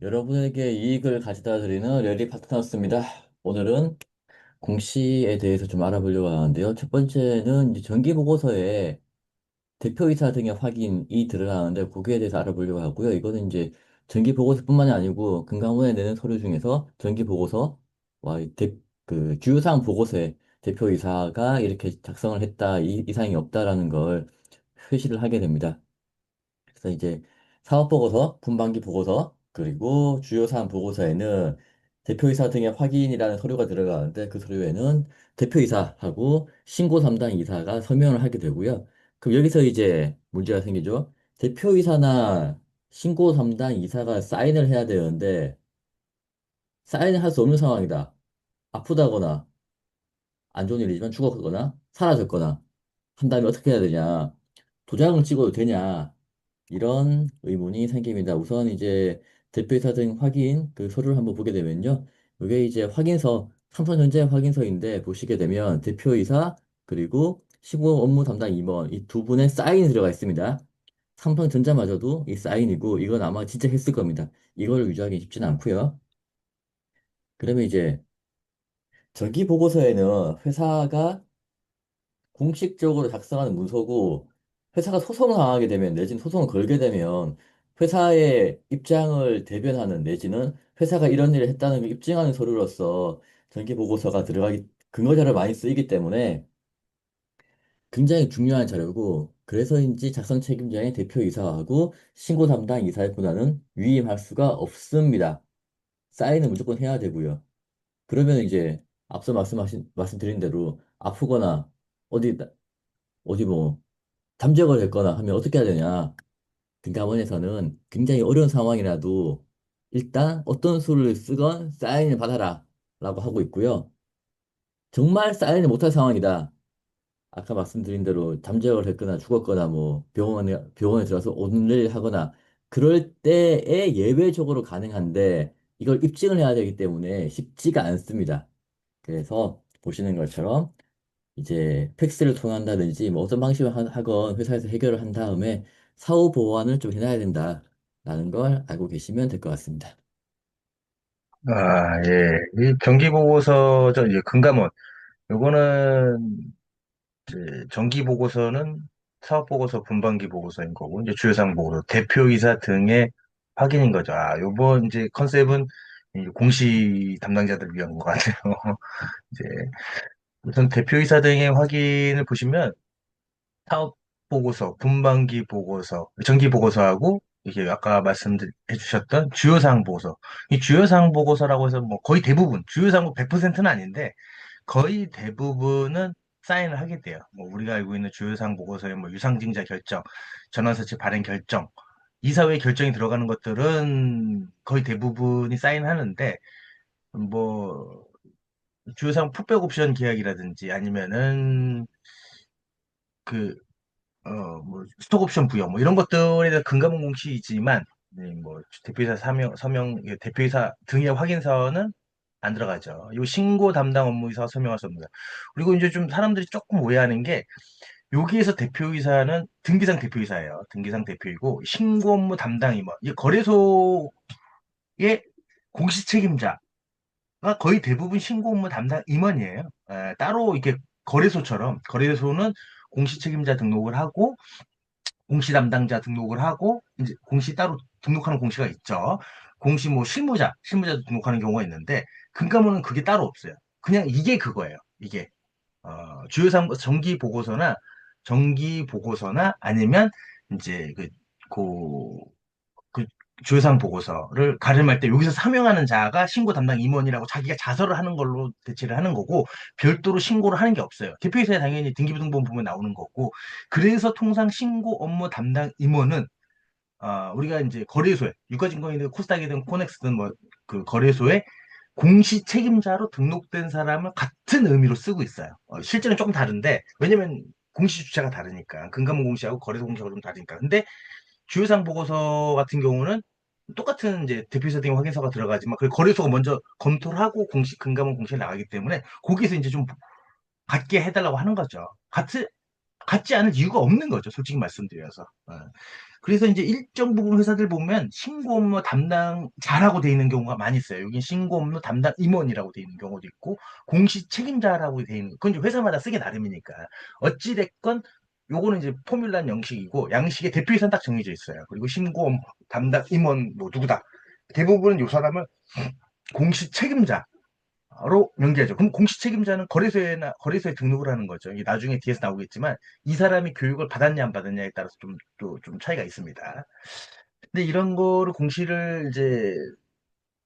여러분에게 이익을 가져다 드리는 레리 파트너스입니다. 오늘은 공시에 대해서 좀 알아보려고 하는데요. 첫 번째는 이제 정기보고서에 대표이사 등의 확인이 들어가는데 거기에 대해서 알아보려고 하고요. 이거는 이제 정기보고서뿐만이 아니고 금감원에 내는 서류 중에서 정기보고서와 그 주요사항 보고서에 대표이사가 이렇게 작성을 했다, 이 이상이 없다라는 걸 표시를 하게 됩니다. 그래서 이제 사업보고서, 분반기 보고서, 그리고 주요사항 보고서에는 대표이사 등의 확인이라는 서류가 들어가는데 그 서류에는 대표이사하고 신고 담당 이사가 서명을 하게 되고요. 그럼 여기서 이제 문제가 생기죠. 대표이사나 신고 담당 이사가 사인을 해야 되는데 사인을 할 수 없는 상황이다. 아프다거나 안 좋은 일이지만 죽었거나 사라졌거나 한다면 어떻게 해야 되냐? 도장을 찍어도 되냐? 이런 의문이 생깁니다. 우선 이제 대표이사 등 확인 그 서류를 한번 보게 되면요. 이게 이제 확인서, 삼성전자 확인서인데 보시게 되면 대표이사 그리고 시공 업무 담당 임원 이 두 분의 사인이 들어가 있습니다. 삼성전자마저도 이 사인이고 이건 아마 진짜 했을 겁니다. 이걸 위조하기 쉽지는 않고요. 그러면 이제 정기 보고서에는 회사가 공식적으로 작성하는 문서고 회사가 소송을 당하게 되면 내지는 소송을 걸게 되면 회사의 입장을 대변하는 내지는 회사가 이런 일을 했다는 걸 입증하는 서류로서 정기 보고서가 들어가기 근거자를 많이 쓰이기 때문에 굉장히 중요한 자료고 그래서인지 작성 책임자인 대표이사하고 신고 담당 이사의 권한은 위임할 수가 없습니다. 사인은 무조건 해야 되고요. 그러면 이제 앞서 말씀드린 대로 아프거나 어디 어디 뭐 잠적을 했거나 하면 어떻게 해야 되냐. 금감원에서는 굉장히 어려운 상황이라도 일단 어떤 수를 쓰건 사인을 받아라 라고 하고 있고요. 정말 사인을 못할 상황이다. 아까 말씀드린 대로 잠적을 했거나 죽었거나 뭐 병원에 들어서 오늘 하거나 그럴 때에 예외적으로 가능한데 이걸 입증을 해야 되기 때문에 쉽지가 않습니다. 그래서 보시는 것처럼 이제 팩스를 통한다든지 뭐 어떤 방식으로 하건 회사에서 해결을 한 다음에 사후 보완을 좀 해놔야 된다라는 걸 알고 계시면 될 것 같습니다. 아, 예. 이 정기보고서죠. 이제 금감원. 요거는 이제 정기보고서는 사업보고서, 분반기보고서인 거고, 이제 주요사항 보고서, 대표이사 등의 확인인 거죠. 아, 요번 이제 컨셉은 이 공시 담당자들 위한 것 같아요. 이제 우선 대표이사 등의 확인을 보시면 사업 보고서, 분반기 보고서, 정기 보고서하고 이게 아까 말씀해 주셨던 주요사항 보고서. 이 주요사항 보고서라고 해서 뭐 거의 대부분, 주요사항 100%는 아닌데 거의 대부분은 사인을 하게 돼요. 뭐 우리가 알고 있는 주요사항 보고서에 뭐 유상증자 결정, 전환사채 발행 결정, 이사회 결정이 들어가는 것들은 거의 대부분이 사인하는데 뭐 주요사항 풋백 옵션 계약이라든지 아니면은 그 뭐, 스톡옵션 부여, 뭐, 이런 것들에 대한 금감원 공시이지만, 네, 뭐, 대표이사 대표이사 등의 확인서는 안 들어가죠. 이 신고 담당 업무이사가 서명할 수 없습니다. 그리고 이제 좀 사람들이 조금 오해하는 게, 여기에서 대표이사는 등기상 대표이사예요. 등기상 대표이고, 신고 업무 담당 임원. 이 거래소의 공시 책임자가 거의 대부분 신고 업무 담당 임원이에요. 따로 이렇게 거래소는 공시 책임자 등록을 하고, 공시 담당자 등록을 하고 이제 공시 따로 등록하는 공시가 있죠. 공시 뭐 실무자도 등록하는 경우가 있는데 금감원은 그게 따로 없어요. 그냥 이게 그거예요. 이게 주요상 정기 보고서나 아니면 이제 그, 그 주요상 보고서를 가름할 때 여기서 사명하는 자가 신고 담당 임원이라고 자기가 자서를 하는 걸로 대체를 하는 거고 별도로 신고를 하는 게 없어요. 대표이사에 당연히 등기부등본 보면 나오는 거고 그래서 통상 신고 업무 담당 임원은 우리가 이제 거래소에 유가증권이든 코스닥이든 코넥스든 뭐 그 거래소에 공시 책임자로 등록된 사람을 같은 의미로 쓰고 있어요. 실제는 조금 다른데 왜냐면 공시 주체가 다르니까 금감원 공시하고 거래소 공시하고 좀 다르니까. 근데 주요상 보고서 같은 경우는 똑같은 이제 대표이사 등 확인서가 들어가지만 그 거래소가 먼저 검토를 하고 금감원 공시에 나가기 때문에 거기서 이제 좀 같게 해달라고 하는 거죠. 갖지 않을 이유가 없는 거죠. 솔직히 말씀드려서. 그래서 이제 일정 부분 회사들 보면 신고 업무 담당 자라고 돼 있는 경우가 많이 있어요. 여기 신고 업무 담당 임원이라고 돼 있는 경우도 있고 공시 책임자라고 돼 있는 그건 이제 회사마다 쓰기 나름이니까 어찌 됐건 요거는 이제 포뮬란 형식이고 양식의 대표이사는 딱 정해져 있어요. 그리고 신고 업무 담당 임원 뭐 누구다. 대부분은 요 사람을 공시 책임자로 명기하죠. 그럼 공시 책임자는 거래소에 등록을 하는 거죠. 이게 나중에 뒤에서 나오겠지만 이 사람이 교육을 받았냐 안 받았냐에 따라서 좀 또 좀 차이가 있습니다. 근데 이런 거를 공시를 이제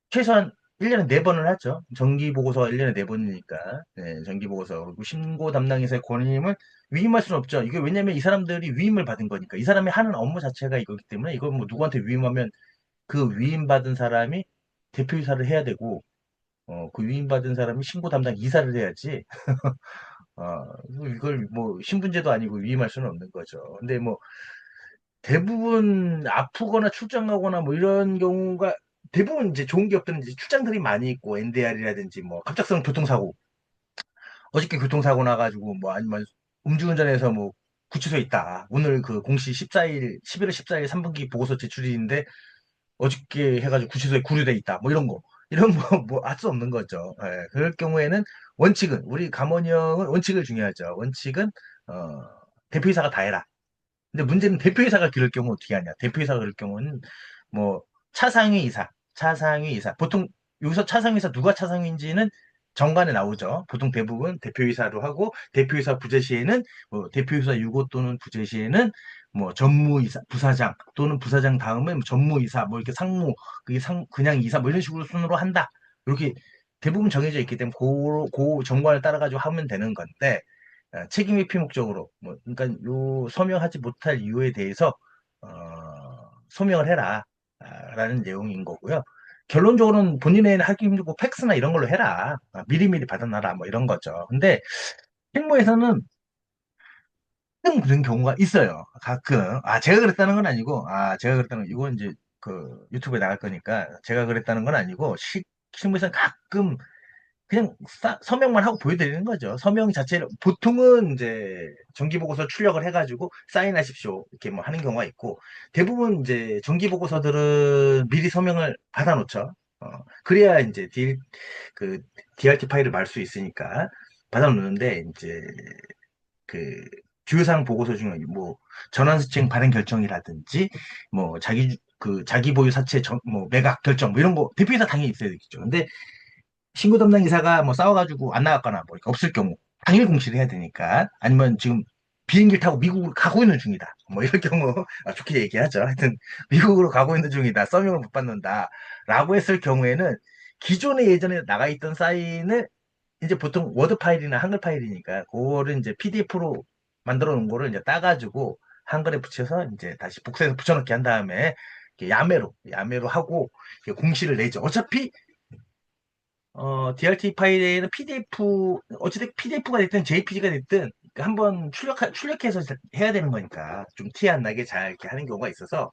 최소한 1년에 4번을 하죠. 정기 보고서가 1년에 4번이니까. 네, 정기 보고서. 그리고 신고 담당이사의 권위임을 위임할 수는 없죠. 이게 왜냐면 이 사람들이 위임을 받은 거니까. 이 사람이 하는 업무 자체가 이거기 때문에 이걸 뭐 누구한테 위임하면 그 위임받은 사람이 대표이사를 해야 되고, 그 위임받은 사람이 신고 담당 이사를 해야지. 이걸 뭐 신분제도 아니고 위임할 수는 없는 거죠. 근데 뭐 대부분 아프거나 출장 가거나 뭐 이런 경우가 대부분 이제 좋은 기업들은 이제 출장들이 많이 있고 NDR이라든지 뭐 갑작스러운 교통사고 어저께 교통사고 나가지고 뭐 아니면 음주운전해서 뭐 구치소에 있다. 오늘 그 공시 14일 11월 14일 3분기 보고서 제출일인데 어저께 해가지고 구치소에 구류돼 있다. 뭐 이런 거 이런 뭐 알 수 없는 거죠. 예, 그럴 경우에는 원칙은 우리 감원이 형은 원칙을 중요하죠. 원칙은 어, 대표이사가 다 해라. 근데 문제는 대표이사가 그럴 경우 어떻게 하냐. 대표이사가 그럴 경우는 뭐 차상위 이사, 차상위 이사. 보통 여기서 차상위 이사 누가 차상위인지는 정관에 나오죠. 보통 대부분 대표이사로 하고 대표이사 부재 시에는 뭐 대표이사 유고 또는 부재 시에는 뭐 전무이사, 부사장 또는 부사장 다음에 뭐 전무이사, 뭐 이렇게 상무, 그게 그냥 이사 뭐 이런 식으로 순으로 한다. 이렇게 대부분 정해져 있기 때문에 그 정관을 따라가지고 하면 되는 건데 책임이 피목적으로 뭐 그러니까 요 서명하지 못할 이유에 대해서 소명을 해라 라는 내용인 거고요. 결론적으로는 본인의 하기 힘들고 팩스나 이런 걸로 해라. 미리미리 받아놔라 뭐 이런 거죠. 근데 실무에서는 가끔 그런 경우가 있어요. 가끔 제가 그랬다는 건 아니고 제가 그랬다는 건 이건 이제 그 유튜브에 나갈 거니까 제가 그랬다는 건 아니고 실무에서는 가끔 그냥 서명만 하고 보여드리는 거죠. 서명 자체를 보통은 이제 정기보고서 출력을 해가지고 사인하십시오 이렇게 뭐 하는 경우가 있고 대부분 이제 정기보고서들은 미리 서명을 받아놓죠. 그래야 이제 그 DRT 파일을 말 수 있으니까 받아놓는데 이제 그 주요사항 보고서 중에 뭐 전환수칙 발행 결정이라든지 뭐 자기 보유 사채 뭐 매각 결정 뭐 이런 거 대표이사 당연히 있어야 되겠죠. 근데 신고 담당 이사가 뭐 싸워가지고 안 나갔거나 뭐 이렇게 없을 경우 당일 공시를 해야 되니까 아니면 지금 비행기를 타고 미국으로 가고 있는 중이다. 뭐 이럴 경우 좋게 얘기하죠. 하여튼 미국으로 가고 있는 중이다. 서명을 못 받는다. 라고 했을 경우에는 기존에 예전에 나가 있던 사인을 이제 보통 워드 파일이나 한글 파일이니까 그거를 이제 PDF로 만들어 놓은 거를 이제 따가지고 한글에 붙여서 이제 다시 복사해서 붙여넣기 한 다음에 이렇게 야매로 하고 공시를 내죠. 어차피 DRT 파일에는 PDF, 어찌됐든 PDF가 됐든 JPG가 됐든 한번 출력해서 해야 되는 거니까 좀 티 안 나게 잘 이렇게 하는 경우가 있어서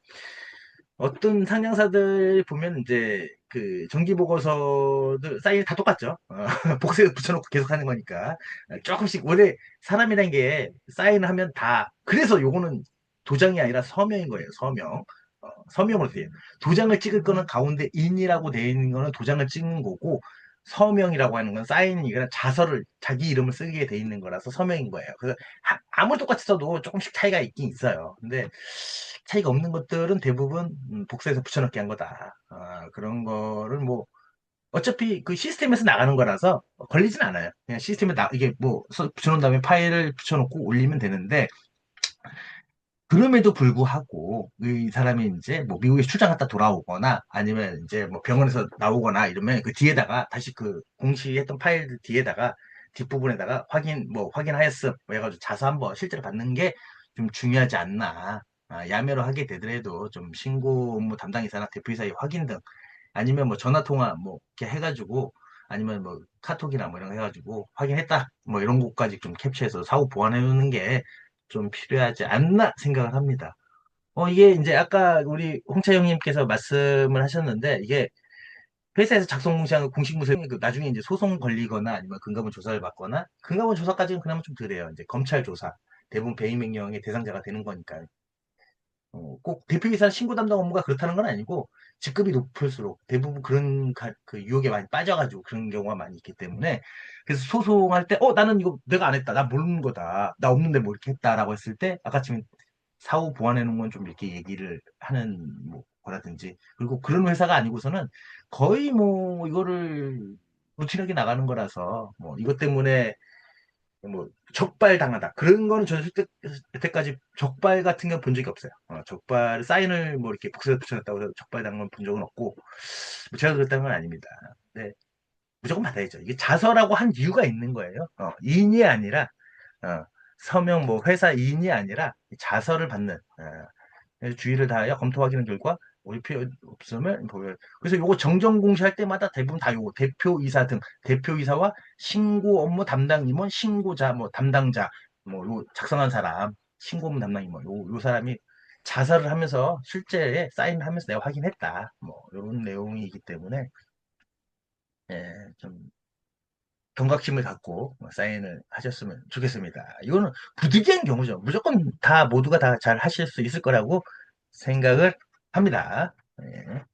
어떤 상장사들 보면 이제 그 정기보고서들 사이즈 다 똑같죠. 복사해서 붙여놓고 계속 하는 거니까 조금씩 원래 사람이란 게 사인을 하면 다 그래서 요거는 도장이 아니라 서명인 거예요. 서명. 서명으로 돼요. 도장을 찍을 거는 가운데 인이라고 되어 있는 거는 도장을 찍는 거고 서명이라고 하는 건 사인이거나 자서를 자기 이름을 쓰게 돼 있는 거라서 서명인 거예요. 그래서 아무리 똑같이 써도 조금씩 차이가 있긴 있어요. 근데 차이가 없는 것들은 대부분 복사해서 붙여넣기 한 거다. 그런 거를 뭐 어차피 그 시스템에서 나가는 거라서 걸리진 않아요. 그냥 시스템에 이게 뭐 붙여놓은 다음에 파일을 붙여놓고 올리면 되는데 그럼에도 불구하고 이 사람이 이제 뭐 미국에 출장 갔다 돌아오거나 아니면 이제 뭐 병원에서 나오거나 이러면 그 뒤에다가 다시 그 공시했던 파일 뒤에다가 뒷부분에다가 확인하였음 뭐 해가지고 자서 한번 실제로 받는 게 좀 중요하지 않나. 야매로 하게 되더라도 좀 신고 업무 담당 이사나 대표이사의 확인 등 아니면 뭐 전화 통화 뭐 이렇게 해가지고 아니면 뭐 카톡이나 뭐 이런 거 해가지고 확인했다 뭐 이런 것까지 좀 캡처해서 사후 보완해 놓는 게 좀 필요하지 않나 생각을 합니다. 이게 이제 아까 우리 홍차 형님께서 말씀을 하셨는데 이게 회사에서 작성 공시한 공식 무효 나중에 이제 소송 걸리거나 아니면 금감원 조사를 받거나 금감원 조사까지는 그나마 좀 덜해요. 이제 검찰 조사. 대부분 배임 명령의 대상자가 되는 거니까. 꼭 대표이사 신고 담당 업무가 그렇다는 건 아니고 직급이 높을수록 대부분 그런 그 유혹에 많이 빠져가지고 그런 경우가 많이 있기 때문에 그래서 소송할 때 나는 이거 내가 안 했다 나 모르는 거다 나 없는데 뭐 이렇게 했다라고 했을 때 아까 지금 사후 보완해 놓은 건 좀 이렇게 얘기를 하는 뭐 거라든지 그리고 그런 회사가 아니고서는 거의 뭐 이거를 루틴하게 나가는 거라서 뭐 이것 때문에 뭐 적발당하다 그런 거는 저는 여태까지 적발 같은 거 본 적이 없어요. 적발 사인을 뭐 이렇게 복사해서 붙여놨다고 해서 적발당한 건 본 적은 없고 뭐 제가 그랬다는 건 아닙니다. 네, 무조건 받아야죠. 이게 자서라고 한 이유가 있는 거예요. 인이 아니라 서명 뭐 회사 인이 아니라 자서를 받는 그래서 주의를 다하여 검토 확인한 결과 오일 필요 없으면 보여. 그래서 요거 정정 공시할 때마다 대부분 다 요거 대표이사 등 대표이사와 신고 업무 담당 임원, 신고자, 뭐 담당자, 뭐 요 작성한 사람, 신고 업무 담당 임원, 요 사람이 자살을 하면서 실제 사인을 하면서 내가 확인했다. 뭐 요런 내용이기 때문에 좀 경각심을 갖고 사인을 하셨으면 좋겠습니다. 이거는 부득이한 경우죠. 무조건 다 모두가 다 잘 하실 수 있을 거라고 생각을 합니다. 예.